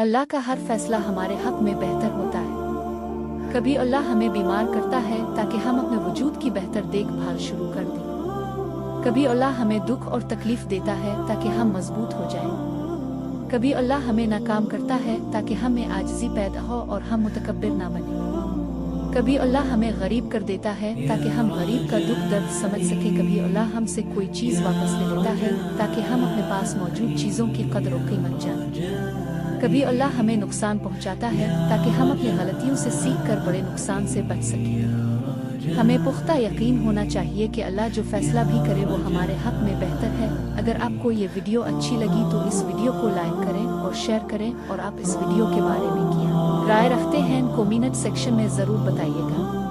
اللہ کا ہر فیصلہ ہمارے حق میں بہتر ہوتا ہے۔ کبھی اللہ ہمیں بیمار کرتا ہے تاکہ ہم اپنے وجود کی بہتر دیکھ بھال شروع کر دیں۔ کبھی اللہ ہمیں دکھ اور تکلیف دیتا ہے تاکہ ہم مضبوط ہو جائیں۔ کبھی اللہ ہمیں ناکام کرتا ہے تاکہ ہمیں عاجزی پیدا ہو اور ہم متکبر نہ بنیں۔ کبھی اللہ ہمیں غریب کر دیتا ہے تاکہ ہم غریب کا دکھ درد سمجھ سکیں۔ کبھی اللہ ہم سے کوئی چیز واپس لے لیتا ہے تاکہ ہم اپنے پاس موجود چیزوں کی قدر و قیمت جانیں۔ کبھی اللہ ہمیں نقصان پہنچاتا ہے تاکہ ہم اپنی غلطیوں سے سیکھ کر بڑے نقصان سے بچ سکیں۔ ہمیں پختہ یقین ہونا چاہیے کہ اللہ جو فیصلہ بھی کرے وہ ہمارے حق میں بہتر ہے۔ اگر آپ کو یہ ویڈیو اچھی لگی تو اس ویڈیو کو لائک کریں اور شیئر کریں، اور آپ اس ویڈیو کے بارے میں کیا رائے رکھتے ہیں کومنٹ سیکشن میں ضرور بتائیے گا۔